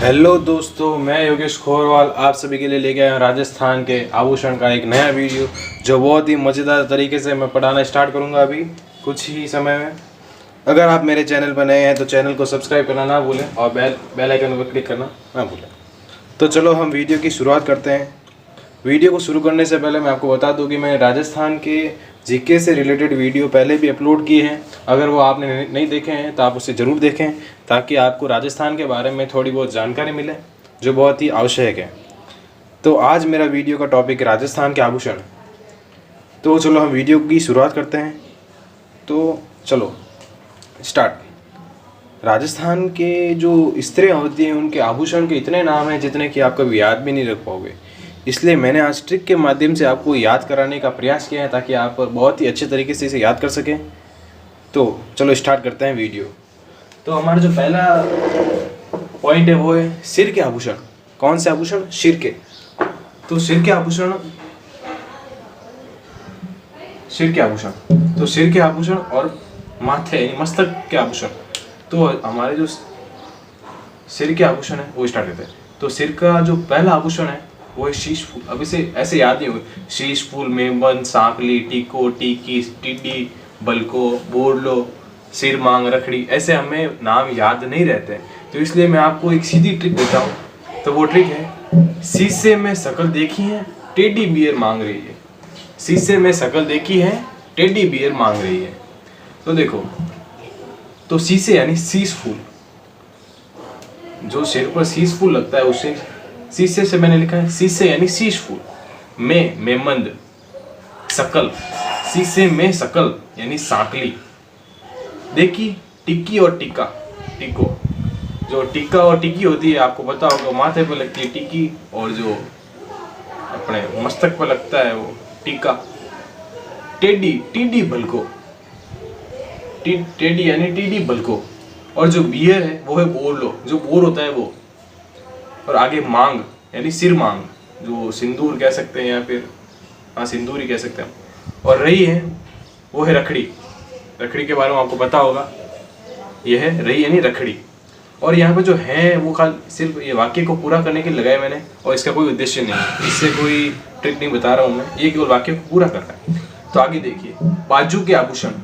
Hello दोस्तों, मैं योगेश खोरवाल आप सभी के लिए लेके आया हूँ राजस्थान के आभूषण का एक नया वीडियो जो बहुत ही मज़ेदार तरीके से मैं पढ़ाना स्टार्ट करूँगा अभी कुछ ही समय में। अगर आप मेरे चैनल पर नए हैं तो चैनल को सब्सक्राइब करना ना भूलें और बेल आइकन पर क्लिक करना ना भूलें। तो चलो हम वीडियो की शुरुआत करते हैं। वीडियो को शुरू करने से पहले मैं आपको बता दूं कि मैंने राजस्थान के जीके से रिलेटेड वीडियो पहले भी अपलोड किए हैं। अगर वो आपने नहीं देखे हैं तो आप उसे ज़रूर देखें ताकि आपको राजस्थान के बारे में थोड़ी बहुत जानकारी मिले जो बहुत ही आवश्यक है। तो आज मेरा वीडियो का टॉपिक राजस्थान के आभूषण। तो चलो हम वीडियो की शुरुआत करते हैं। तो चलो स्टार्ट। राजस्थान के जो स्त्रियाँ होती हैं उनके आभूषण के इतने नाम हैं जितने कि आप कभी याद भी नहीं रख पाओगे। इसलिए मैंने आज ट्रिक के माध्यम से आपको याद कराने का प्रयास किया है ताकि आप बहुत ही अच्छे तरीके से इसे याद कर सकें। तो चलो स्टार्ट करते हैं वीडियो। तो हमारा जो पहला पॉइंट है वो है सिर के आभूषण। कौन से आभूषण? सिर के। तो सिर के आभूषण तो सिर के आभूषण और माथे यानी मस्तक के आभूषण। तो हमारे जो सिर के आभूषण है वो स्टार्ट करते हैं। तो सिर का जो पहला आभूषण है वो है शीश फूल। अब इसे ऐसे याद नहीं होगा। शीश फूल, मेमबंद, सांकली, टीको, टीकी, टिड्डी, बलको, बोरलो, सिर मांग, रखड़ी, ऐसे हमें नाम याद नहीं रहते। तो इसलिए मैं आपको एक सीधी ट्रिक देता हूँ। तो वो ट्रिक है शीशे में शक्ल देखी है, टेडी बियर मांग रही है। शीशे में शक्ल देखी है, टेडी बियर मांग रही है। तो देखो, तो शीशे यानी शीश फूल, जो सिर पर शीश फूल लगता है उसे शीशे से मैंने लिखा है। शीशे यानी शीश फूल। मेमंद, शकल, शीशे में शकल यानी सांकली। देखी, टिक्की और टिक्का, टिको। जो टिक्का और टिक्की होती है आपको पता होगा, माथे पर लगती है टिक्की और जो अपने मस्तक पर लगता है वो टिक्का। टेडी, टीडी बलको, टेडी यानी टीडी बलको। और जो बियर है वो है बोरलो, जो बोर होता है वो। और आगे मांग यानी सिर मांग, जो सिंदूर कह सकते हैं या फिर हाँ सिंदूर ही कह सकते हैं। और रही है वो है रखड़ी। रखड़ी के बारे में आपको पता होगा, ये है रही यानी रखड़ी। और यहाँ पे जो है वो खाली सिर्फ ये वाक्य को पूरा करने के लिए लगाया मैंने, और इसका कोई उद्देश्य नहीं है, इससे कोई ट्रिक नहीं बता रहा हूँ मैं, ये केवल वाक्य को पूरा कर रहा है। तो आगे देखिए, बाजू के आभूषण।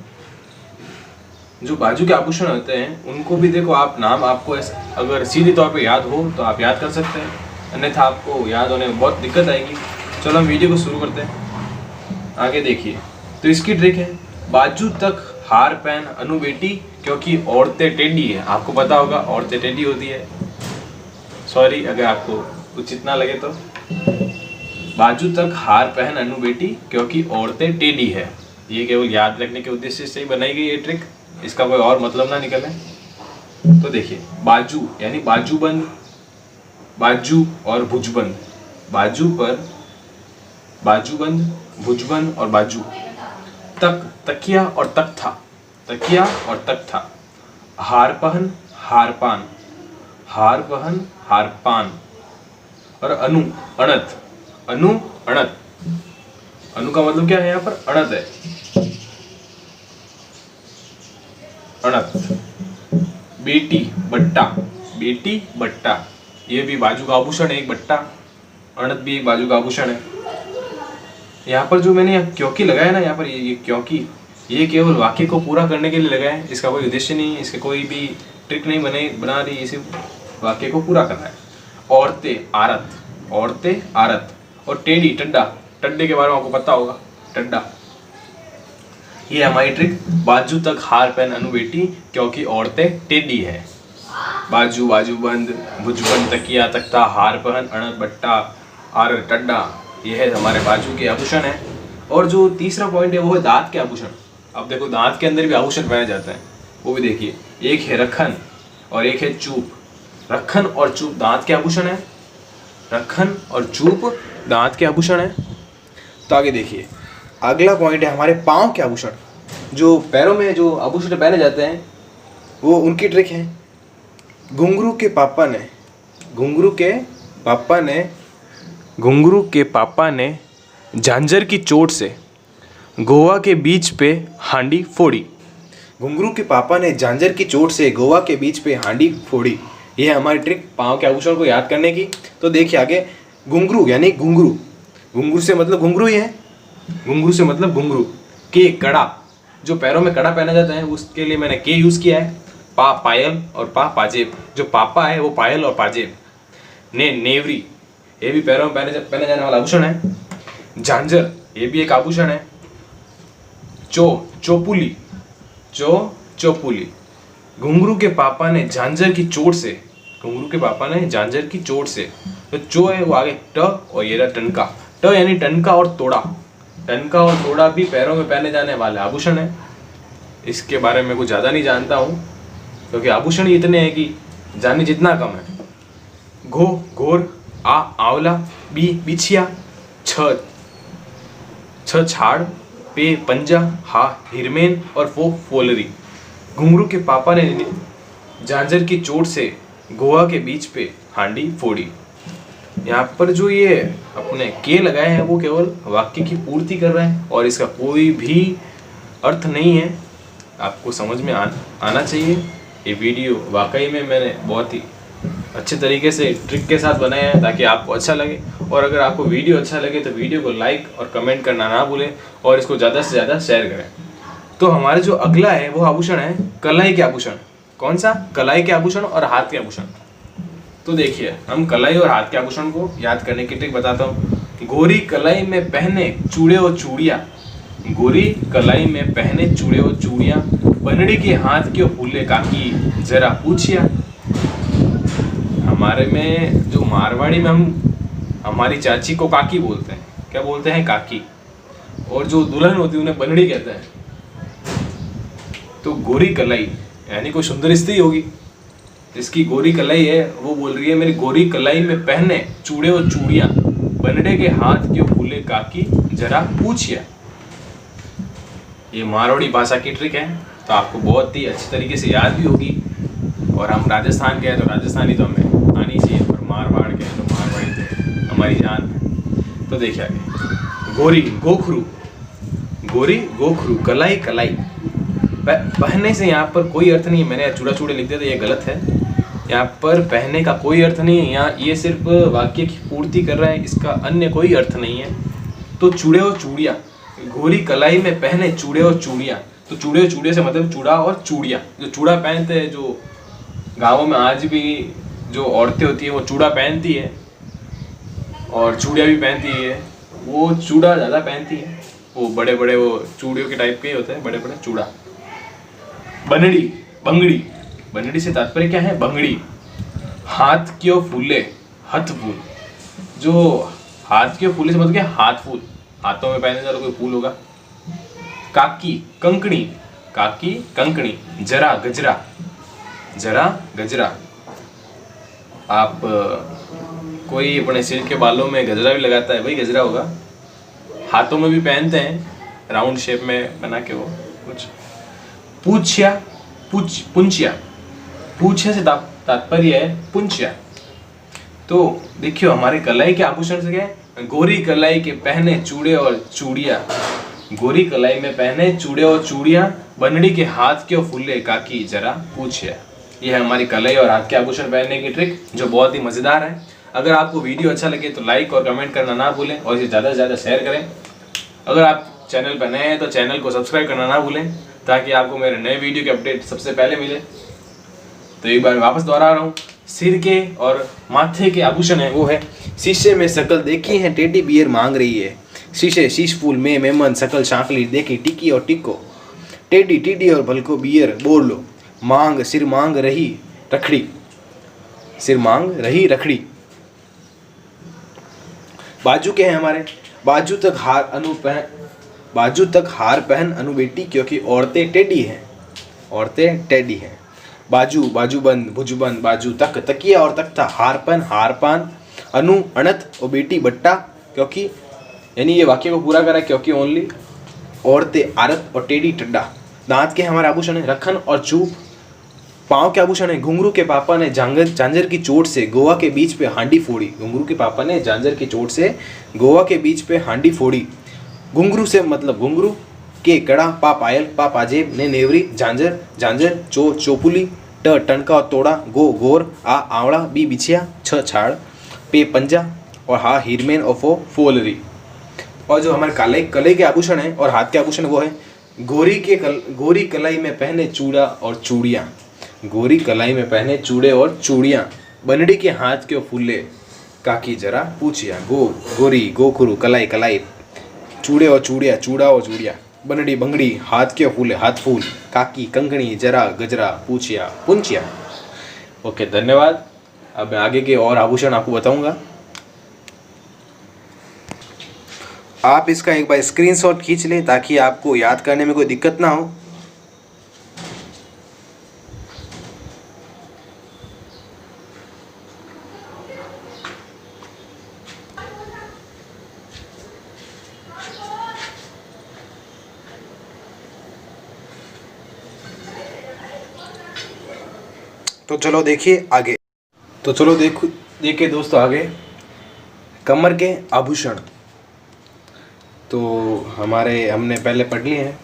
जो बाजू के आभूषण होते हैं उनको भी देखो आप नाम आपको अगर सीधे तौर पे याद हो तो आप याद कर सकते हैं, अन्यथा आपको याद होने में बहुत दिक्कत आएगी। चलो हम वीडियो को शुरू करते हैं। आगे देखिए, तो इसकी ट्रिक है बाजू तक हार पहन अनु बेटी क्योंकि औरतें टेढ़ी है। आपको पता होगा औरतें टेढ़ी होती है। सॉरी अगर आपको उचित ना लगे तो। बाजू तक हार पहन अनु बेटी क्योंकि औरतें टेढ़ी है। ये केवल याद रखने के उद्देश्य से ही बनाई गई ये ट्रिक, इसका कोई और मतलब ना निकले। तो देखिए, बाजू यानी बाजूबंद, बाजू और भुजबंद। बाजू पर बाजूबंद, भुजबंद और बाजू। तक, तकिया और तख्ता, तकिया और तख्ता। हार पहन, हारपान, हार पहन, हारपान। और अनु, अणत, अनु, अणत। अनु का मतलब क्या है यहाँ पर? अणत है, अणत। बेटी, बट्टा, बेटी, बट्टा। ये भी बाजू का आभूषण है, एक बट्टा। अणत भी एक बाजू का आभूषण है। यहाँ पर जो मैंने क्योंकि लगाया ना, यहाँ पर ये क्योंकि, ये केवल वाक्य को पूरा करने के लिए लगाया है, इसका कोई उद्देश्य नहीं है, इसके कोई भी ट्रिक नहीं बना रही, इसे वाक्य को पूरा करना है। औरतें, आरत, औरतें, आरत। और टेढ़ी, टड्डा, टड्डे के बारे में आपको पता होगा, टड्डा। ये हमारी ट्रिक, बाजू तक हार पहन अनु बेटी क्योंकि औरतें टेढ़ी है। बाजू, बाजूबंद, भुजबंद, तकिया, तख्ता, हार पहन, अणत, बट्टा, आर, टड्डा, ये है हमारे बाजू के आभूषण है। और जो तीसरा पॉइंट है वो है दांत के आभूषण। अब देखो, दांत के अंदर भी आभूषण पहने जाते हैं, वो भी देखिए। एक है रखन और एक है चूप। रखन और चूप दांत के आभूषण है। रखन और चूप दांत के आभूषण है। तो आगे देखिए, अगला पॉइंट है हमारे पाँव के आभूषण। जो पैरों में जो आभूषण पहने जाते हैं वो उनकी ट्रिक है। घुंघरू के पापा ने झांझर की चोट से गोवा के बीच पे हांडी फोड़ी। घुंघरू के पापा ने झांझर की चोट से गोवा के बीच पे हांडी फोड़ी। ये है हमारी ट्रिक पाँव के आभूषण को याद करने की। तो देखिए आगे, घुंघरू यानी घुंघरू, घुंघरू से मतलब घुंघरू ही है, घुंघरू से मतलब घुंघरू। के कड़ा, जो पैरों में कड़ा पहना जाता है उसके लिए मैंने के यूज किया है। पा पायल और पा पाजेब, जो पापा है वो पायल और पाजेब। ने नेवरी, ये भी पैरों में पहने जाने वाला आभूषण है। झांझर, ये भी एक आभूषण है। चोपुली, चोपुली, घुंघरू के पापा ने झांझर की चोट से, घुंघरू के पापा ने झांझर की चोट से। तो चो है वो आगे ट, और ये रहा टनका। ट यानी टनका और तोड़ा, टनका और तोड़ा भी पैरों में पहने जाने वाले आभूषण है। इसके बारे में कुछ ज़्यादा नहीं जानता हूँ क्योंकि आभूषण ही इतने हैं कि जाने जितना कम है। घो घोर, आ आंवला, बी बिछिया, छ छाड़, पे पंजा, हा हिरमेन और फो फोलरी। घुंघरू के पापा ने झांझर की चोट से गोवा के बीच पे हांडी फोड़ी। यहाँ पर जो ये अपने के लगाए हैं वो केवल वाक्य की पूर्ति कर रहे हैं और इसका कोई भी अर्थ नहीं है। आपको समझ में आना चाहिए। ये वीडियो वाकई में मैंने बहुत ही अच्छे तरीके से ट्रिक के साथ बनाया है ताकि आपको अच्छा लगे। और अगर आपको वीडियो अच्छा लगे तो वीडियो को लाइक और कमेंट करना ना भूलें और इसको ज़्यादा से ज़्यादा शेयर करें। तो हमारे जो अगला है वो आभूषण है कलाई के आभूषण। कौन सा? कलाई के आभूषण और हाथ के आभूषण। तो देखिए, हम कलाई और हाथ के आभूषण को याद करने की ट्रिक बताता हूँ। गोरी कलाई में पहने चूड़े और चूड़ियाँ, गोरी कलाई में पहने चूड़े और चूड़ियाँ, बनड़ी के हाथ क्यों फूले काकी जरा पूछिया। हमारे में जो मारवाड़ी में हम हमारी चाची को काकी बोलते हैं। क्या बोलते हैं? काकी। और जो दुल्हन होती है उन्हें बनड़ी कहते हैं। तो गोरी कलाई यानी कोई सुंदर स्त्री होगी जिसकी गोरी कलाई है, वो बोल रही है मेरी गोरी कलाई में पहने चूड़े और चूड़ियाँ, बनड़े के हाथ क्यों फूले काकी जरा पूछिया। ये मारवाड़ी भाषा की ट्रिक है तो आपको बहुत ही अच्छी तरीके से याद भी होगी। और हम राजस्थान के हैं तो राजस्थानी तो हमें आनी चाहिए, और मारवाड़ के हैं तो मारवाड़ी तो हमारी जान है। तो देखिए आगे, गोरी गोखरू, गोरी गोखरू, कलाई कलाई। पहने से यहाँ पर कोई अर्थ नहीं है। मैंने चूड़ा चूड़े लिख दिया था, ये गलत है। यहाँ पर पहने का कोई अर्थ नहीं है। यहाँ ये सिर्फ वाक्य की पूर्ति कर रहा है, इसका अन्य कोई अर्थ नहीं है। तो चूड़े और चूड़ियाँ, गोरी कलाई में पहने चूड़े और चूड़ियाँ। तो चूड़े और चूड़े से मतलब चूड़ा और चूड़ियाँ। जो चूड़ा पहनते हैं, जो गाँवों में आज भी जो औरतें होती है वो चूड़ा पहनती है और चूड़ियाँ भी पहनती है। वो चूड़ा ज़्यादा पहनती है, वो बड़े बड़े वो चूड़ियों के टाइप के ही होते हैं, बड़े बड़े चूड़ा। बनड़ी बंगड़ी, बनड़ी से तात्पर्य क्या है? बंगड़ी। हाथ क्यों फूले, हथ फूल। जो हाथ क्यों फूले से मतलब क्या? हाथ फूल, हाथों में पहनने वाला कोई फूल होगा। काकी कंकणी, काकी कंकणी। जरा गजरा, जरा गजरा। आप कोई अपने सिर के बालों में गजरा भी लगाता है, वही गजरा होगा। हाथों में भी पहनते हैं, राउंड शेप में बना के वो कुछ। पूछिया, पुंचिया, पूछे से तात्पर्य है पुंचिया। तो देखियो, हमारे कलाई के आभूषण से क्या है? गोरी कलाई के पहने चूड़े और चूड़ियाँ, गोरी कलाई में पहने चूड़े और चूड़ियाँ, बनड़ी के हाथ क्यों फूले काकी जरा पूछिया। यह है हमारी कलाई और हाथ के आभूषण पहनने की ट्रिक, जो बहुत ही मज़ेदार है। अगर आपको वीडियो अच्छा लगे तो लाइक और कमेंट करना ना भूलें और इसे ज़्यादा से ज़्यादा शेयर करें। अगर आप चैनल पर नए हैं तो चैनल को सब्सक्राइब करना ना भूलें ताकि आपको मेरे नए वीडियो के अपडेट सबसे पहले मिले। तो एक बार वापस दोहरा रहा हूँ, सिर के और माथे के आभूषण है वो है शीशे में शकल देखी है टेडी बियर मांग रही है। शीशे शीश फूल में मेमन शकल शांकली देखी टिकी और टिक्को। टेडी टीडी और भलको बियर बोल लो। मांग सिर मांग रही रखड़ी, सिर मांग रही रखड़ी। बाजू के हैं हमारे, बाजू तक हार पहन अनु बेटी क्योंकि औरतें टेडी हैं, औरतें टेडी हैं। बाजू बाजूबंद भुजबंद, बाजू तक तकिया और तख्ता, हारपन हारपान, अनु अणत और बेटी बट्टा क्योंकि, यानी ये वाक्य को पूरा करा क्योंकि ओनली औरतें आरत और टेडी टड्डा। दांत के हमारे आभूषण है रखन और चूप। पाँव के आभूषण है घुंघरू के पापा ने झांझर की चोट से गोवा के बीच पे हांडी फोड़ी। घुंघरू के पापा ने झांझर की चोट से गोवा के बीच पे हांडी फोड़ी। घुंघरू से मतलब घुंघरू। के कड़ा, पा पायल, पा पाजेब, ने नेवरी, झांझर झांझर, चोपुली ट टणका और तोड़ा, गो गोर, आ आंवला, बी बिछिया, छ छाड़, पे पंजा और हा हीरमेन और फो फुलरी। और जो हमारे कले के आभूषण हैं और हाथ के आभूषण वो है गोरी कलाई में पहने चूड़ा और चूड़ियाँ, गोरी कलाई में पहने चूड़े और चूड़ियाँ, बनड़ी के हाथ के फूले, काकी जरा पूछिया, गोरी गोखरू कलाई कलाई, चूड़े और चूड़िया चूड़ा और चूड़िया, बनड़ी बंगड़ी, हाथ के फूले हाथ फूल, काकी कंगनी जरा गजरा पूछिया पुंचिया। ओके, धन्यवाद। अब मैं आगे के और आभूषण आपको बताऊंगा। आप इसका एक बार स्क्रीनशॉट खींच लें ताकि आपको याद करने में कोई दिक्कत ना हो। तो चलो देखिए आगे। तो चलो देखिए दोस्तों आगे कमर के आभूषण। तो हमने पहले पढ़ लिए हैं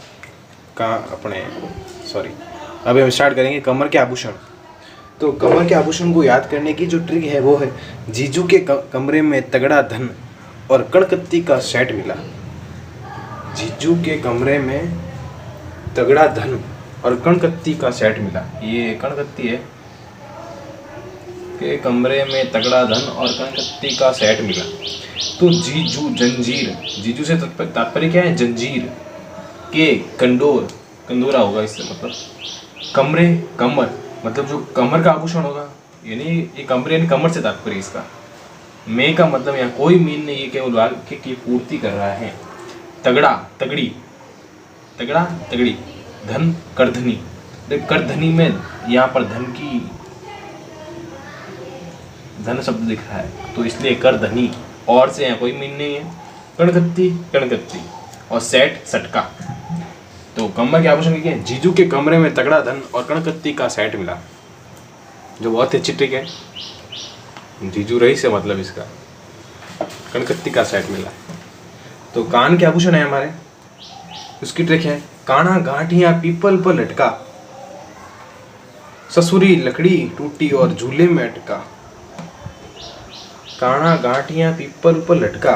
अभी हम स्टार्ट करेंगे कमर के आभूषण। तो कमर के आभूषण को याद करने की जो ट्रिक है वो है, जीजू के कमरे में तगड़ा धन और कणकत्ती का सेट मिला। जीजू के कमरे में तगड़ा धन और कणकत्ती का सेट मिला। ये कणकत्ती है के कमरे में तगड़ा धन और कणकत्ती का सेट मिला। तो जीजू जंजीर, जीजू से तात्पर्य क्या है? जंजीर। के कंडोरा होगा इससे मतलब। कमर मतलब जो कमर का आभूषण होगा, यानी ये कमरे यानी कमर से तात्पर्य इसका। में का मतलब यहाँ कोई मीन नहीं, ये केवल वाक्य की पूर्ति कर रहा है। तगड़ी, धन करधनी। करधनी में यहाँ पर धन शब्द दिख रहा है तो इसलिए करधनी, और से यहाँ कोई मीन नहीं है। कणकत्ती और सेट सटका। तो कमर के आभूषण क्या है? जीजू के कमरे में तगड़ा धन और कणकत्ती का सेट मिला, जो बहुत ही अच्छी ट्रिक है। जीजू रही से मतलब इसका कणकत्ती का सेट मिला। तो कान के आभूषण है हमारे, उसकी ट्रिक है काना गांठिया पीपल पर लटका, ससुरी लकड़ी टूटी और झूले में अटका। काना गांठिया पीपल पर लटका,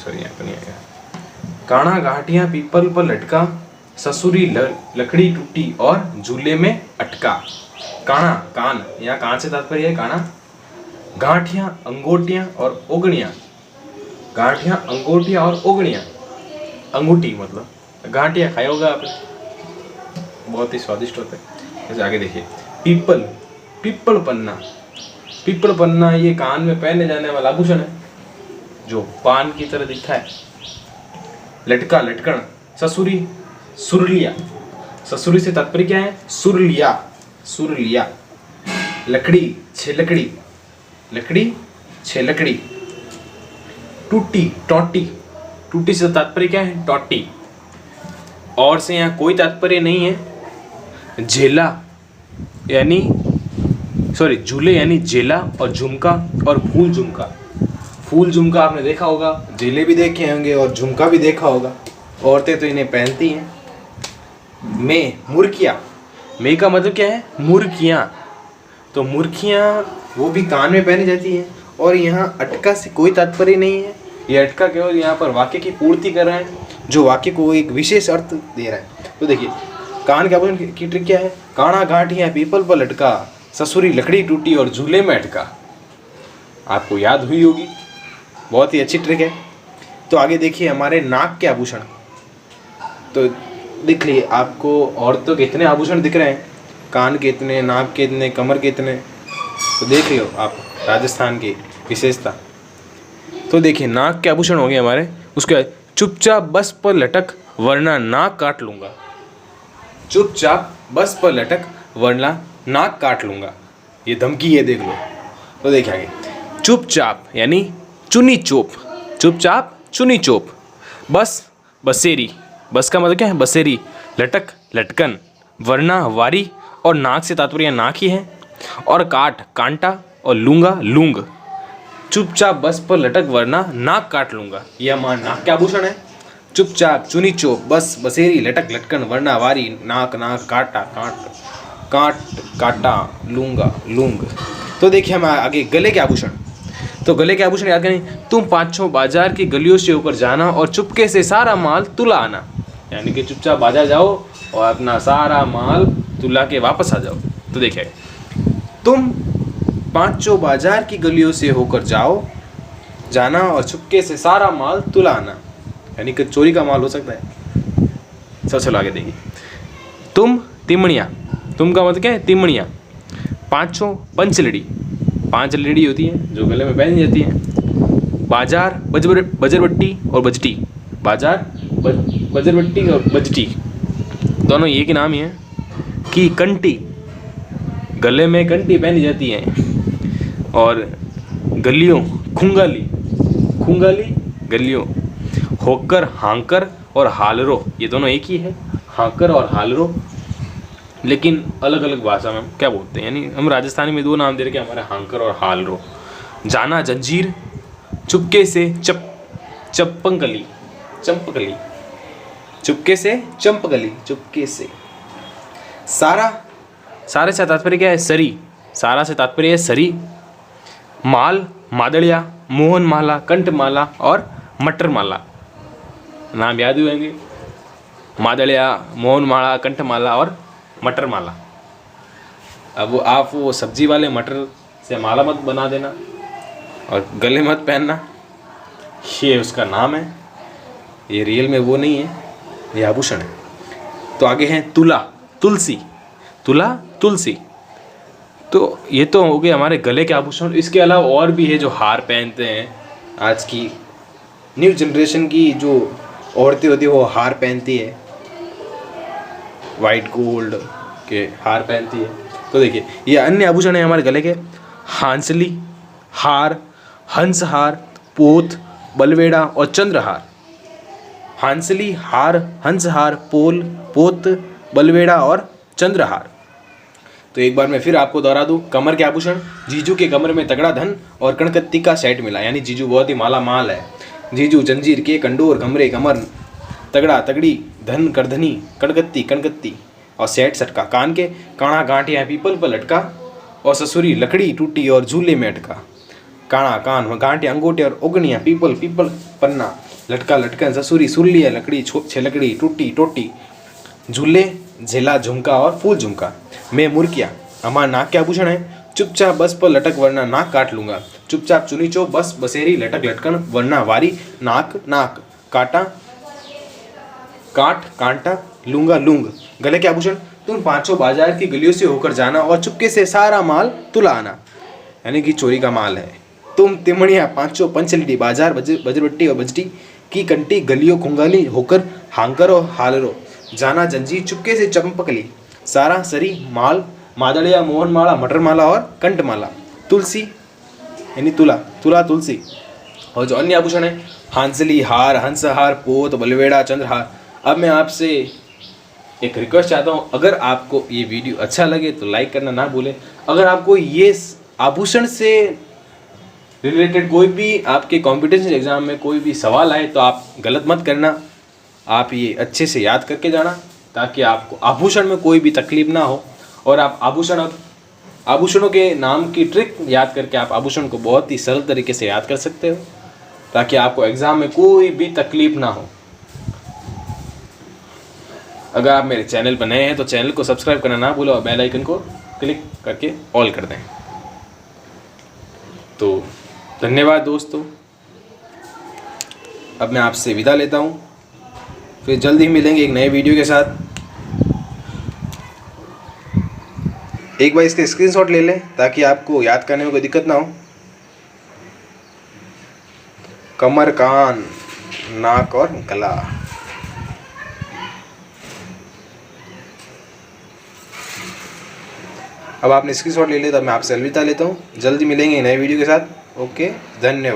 यहाँ पर नहीं आएगा। काना गांठिया पीपल पर लटका, ससुरी लकड़ी टूटी और झूले में अटका। काना कान, यहाँ कान से तात्पर्य है काना। गांठिया अंगूठियां और ओगणियां, गांठिया अंगूठियां और ओगणियां। अंगूठी मतलब गांठिया खाया होगा आपने, बहुत ही स्वादिष्ट होता है। जैसे आगे देखिए पीपल पन्ना ये कान में पहने जाने वाला आभूषण है जो पान की तरह दिखता है। लटकन, सुरलिया, ससुरी से तात्पर्य क्या है? सुरलिया। लकड़ी छेलकड़ी। टूटी से तात्पर्य क्या है? टोटी। और से यहाँ कोई तात्पर्य नहीं है। झूले यानी जेला और झुमका और फूल झुमका आपने देखा होगा, जेले भी देखे होंगे और झुमका भी देखा होगा। औरतें तो इन्हें पहनती हैं। मुर्किया, में का मतलब क्या है? मुर्कियाँ। तो मुर्कियाँ वो भी कान में पहनी जाती हैं। और यहाँ अटका से कोई तात्पर्य नहीं है, ये अटका केवल यहाँ पर वाक्य की पूर्ति कर रहा है, जो वाक्य को एक विशेष अर्थ दे रहा है। तो देखिए कान के आभूषण की ट्रिक क्या है? काना गांठिया पीपल पर लटका, ससुरी लकड़ी टूटी और झूले में अटका। आपको याद हुई होगी, बहुत ही अच्छी ट्रिक है। तो आगे देखिए हमारे नाक के आभूषण। तो देख लिए आपको औरतों के इतने आभूषण दिख रहे हैं, कान के इतने, नाक के इतने, कमर के इतने। तो देख लियो आप राजस्थान की विशेषता। तो देखिए नाक के आभूषण हो गए हमारे। उसके बाद चुपचाप बस पर लटक वरना नाक काट लूँगा। चुपचाप बस पर लटक वरना नाक काट लूँगा, ये धमकी है, देख लो। तो देखिए आगे चुपचाप यानी चुनी चोप, चुपचाप चुनी चोप। बसेरी, बस का मतलब क्या है? बसेरी। लटक लटकन, वरना वारी और नाक से तात्पर्य नाक ही है। और कांटा और लूंगा लूंग। चुपचाप बस पर लटक वरना नाक काट लूंगा, यह हमारा नाक के आभूषण है। चुपचाप चुनी चोप बस बसेरी लटक लटकन वरना वारी नाक नाक काटा काट काट काटा लूंगा लूंग। तो देखिए हम आगे गले के आभूषण। तो गले के आभूषण याद करें, तुम पाँचों बाजार की गलियों से होकर जाना और चुपके से सारा माल तुला आना। यानी कि चुपचाप बाजार जाओ और अपना सारा माल तुला के वापस आ जाओ। तो देखिए, तुम पाँचों बाजार की गलियों से होकर जाना और चुपके से सारा माल तुला आना, यानी कि चोरी का माल हो सकता है। चलो आगे देखिए, तुम तिमड़िया, तुम का मतलब क्या है, तिमड़िया। पाँचों पंचलड़ी, 5 लड़ी होती है जो गले में पहनी जाती है। बाजार बजरवट्टी और बजटी, बाजार बजरवट्टी और बजटी दोनों एक ही नाम ही है। की कंटी, गले में कंटी पहनी जाती है। और गलियों खुंगाली, खुंगाली गलियों। होकर हांकर और हालरो, ये दोनों एक ही है, हांकर और हालरो, लेकिन अलग अलग भाषा में हम क्या बोलते हैं। यानी हम राजस्थानी में 2 नाम दे रखे हमारे, हांकर और हालरो। जाना जंजीर, चुपके से चंपकली, चंपकली, चुपके से चंपकली, चुपके से। सारा, सारे से तात्पर्य क्या है, सरी, सारा से तात्पर्य है सरी। माल, मादड़िया, मोहन माला, कंठ माला और मटर माला, नाम याद हुए होंगे, मादड़िया, मोहन माला, कंठ माला और मटर माला। अब आप वो सब्जी वाले मटर से माला मत बना देना और गले मत पहनना, ये उसका नाम है, ये रियल में वो नहीं है, ये आभूषण है। तो आगे हैं तुला, तुलसी, तुला तुलसी। तो ये तो हो गए हमारे गले के आभूषण। इसके अलावा और भी है जो हार पहनते हैं। आज की न्यू जनरेशन की जो औरतें होती है वो हार पहनती है, वाइट गोल्ड के हार पहनती है। तो देखिए ये अन्य आभूषण है हमारे गले के, हांसली, हार, हंसहार, पोत, बलवेड़ा और चंद्रहार। हांसली, हार, हंसहार, पोत, बलवेड़ा और चंद्रहार। तो एक बार मैं फिर आपको दोहरा दूं, कमर के आभूषण, जीजू के कमर में तगड़ा धन और कणकत्ती का सेट मिला, यानी जीजू बहुत ही माला माल है। जीजू जंजीर के कंडोर घमरे कमर, तगड़ा तगड़ी, धन करधनी, कणकत्ती कणकत्ती और सेट सटका। कान के काणा गांठिया पीपल पर लटका और ससुरी लकड़ी टूटी और झूले में अटका। काणा कान गांठिया अंगूठे और उगनिया पीपल पीपल पन्ना लटका लटकन ससुरी सुरलिया लकड़ी छलकड़ी टूटी टोटी झूले झेला झुमका और फूल झुमका। मैं मुर्किया, हमारा नाक के आभूषण है, चुपचाप बस पर लटक वरना नाक काट लूंगा। चुपचाप चुनी चो बस बसेरी लटक लटकन वरना वारी नाक नाक काटा काट कांटा लूंगा लूंग। गले के आभूषण, तुम पांचों बाजार की गलियों से होकर जाना और चुपके से सारा माल तुला आना, यानी कि चोरी का माल है। तुम तिमड़िया, पांचों पंचलड़ी, बाजार बजरवट्टी और बजटी की कंटी गलियों खुंगाली होकर हांकर और हालरो। जाना जंजीर, चुपके से चंपकली, सारा सरी, माल, मादड़िया, मोहन माला, मटर माला और कंठ माला। तुलसी यानी तुला, तुला तुलसी। और जो अन्य आभूषण है, हांसली, हार, हंसहार, पोत, बलवेड़ा, चंद्रहार। अब मैं आपसे एक रिक्वेस्ट चाहता हूँ, अगर आपको ये वीडियो अच्छा लगे तो लाइक करना ना भूलें। अगर आपको ये आभूषण से रिलेटेड कोई भी आपके कॉम्पिटिशन एग्जाम में कोई भी सवाल आए तो आप गलत मत करना, आप ये अच्छे से याद करके जाना ताकि आपको आभूषण में कोई भी तकलीफ ना हो। और आप आभूषणों के नाम की ट्रिक याद करके आप आभूषण को बहुत ही सरल तरीके से याद कर सकते हो ताकि आपको एग्ज़ाम में कोई भी तकलीफ ना हो। अगर आप मेरे चैनल पर नए हैं तो चैनल को सब्सक्राइब करना ना भूलो और बेल आइकन को क्लिक करके ऑल कर दें। तो धन्यवाद दोस्तों, अब मैं आपसे विदा लेता हूँ, फिर जल्द ही मिलेंगे एक नए वीडियो के साथ। एक बार इसके स्क्रीनशॉट ले लें ताकि आपको याद करने में कोई दिक्कत ना हो। कमर, कान, नाक और गला। अब आपने स्क्रीनशॉट ले लिया तो मैं आपसे अलविदा लेता हूँ, जल्दी मिलेंगे नए वीडियो के साथ। ओके, धन्यवाद।